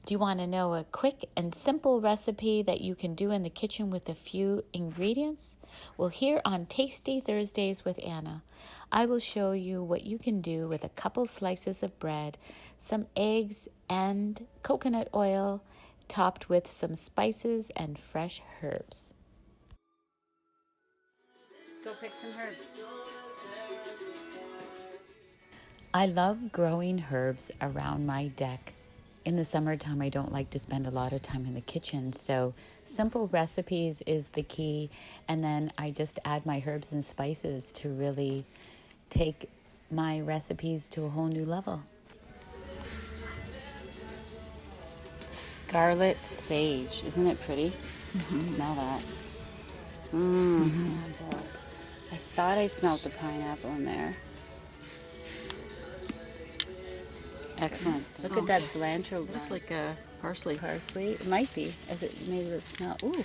Do you want to know a quick and simple recipe that you can do in the kitchen with a few ingredients? Well, here on Tasty Thursdays with Anna, I will show you what you can do with a couple slices of bread, some eggs, and coconut oil, topped with some spices and fresh herbs. Let's go pick some herbs. I love growing herbs around my deck. In the summertime, I don't like to spend a lot of time in the kitchen, so simple recipes is the key. And then I just add my herbs and spices to really take my recipes to a whole new level. Scarlet sage, isn't it pretty? Mm-hmm. Smell that. I thought I smelled the pineapple in there. Excellent. Look at that cilantro. Looks like a parsley. Parsley. It might be, as it made it smell. Ooh.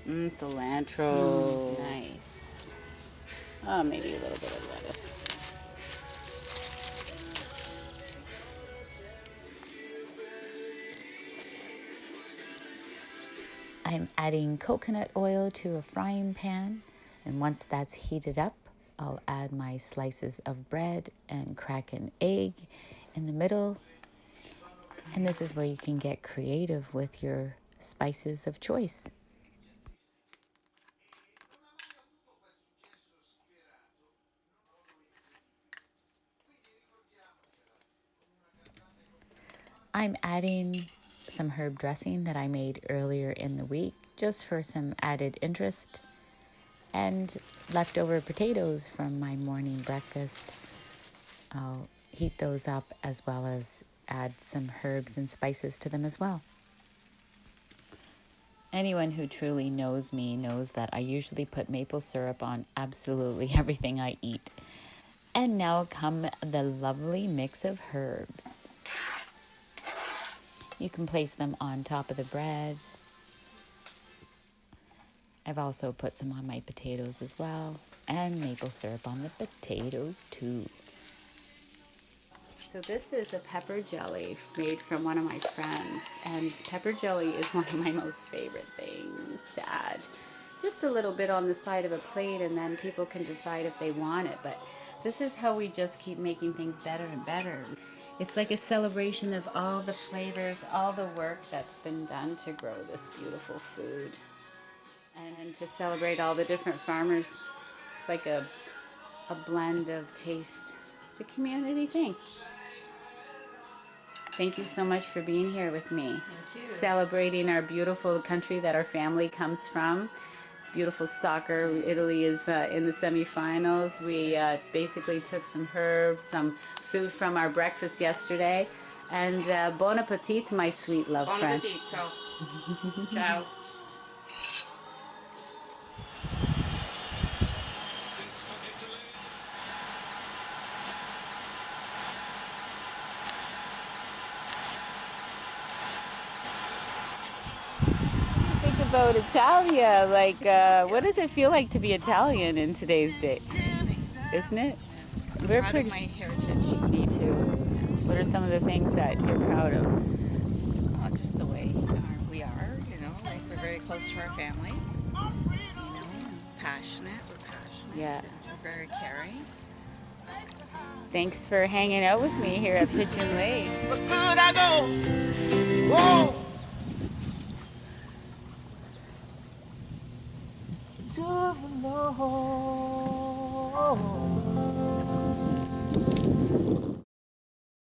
Cilantro. Nice. Oh, maybe a little bit of lettuce. I'm adding coconut oil to a frying pan, and once that's heated up, I'll add my slices of bread and crack an egg in the middle. And this is where you can get creative with your spices of choice. I'm adding some herb dressing that I made earlier in the week, just for some added interest, and leftover potatoes from my morning breakfast. I'll heat those up as well as add some herbs and spices to them as well. Anyone who truly knows me knows that I usually put maple syrup on absolutely everything I eat. And now come the lovely mix of herbs. You can place them on top of the bread. I've also put some on my potatoes as well, and maple syrup on the potatoes too. So this is a pepper jelly made from one of my friends, and pepper jelly is one of my most favorite things to add. Just a little bit on the side of a plate, and then people can decide if they want it, but this is how we just keep making things better and better. It's like a celebration of all the flavors, all the work that's been done to grow this beautiful food. And to celebrate all the different farmers. It's like a blend of taste. It's a community thing. Thank you so much for being here with me. Thank you. Celebrating our beautiful country that our family comes from. Beautiful soccer. Italy is in the semifinals. We basically took some herbs, some food from our breakfast yesterday. And bon appetit, my sweet love friend. Bon appetit. Ciao. About Italia, like what does it feel like to be Italian in today's day? Isn't it? Yes. We're proud pretty. of my heritage. Me too. What are some of the things that you're proud of? Well, just the way we are, like we're very close to our family. Passionate. We're passionate. Yeah. We're very caring. Thanks for hanging out with me here at Pigeon Lake. But could I go? Whoa! To the Lord.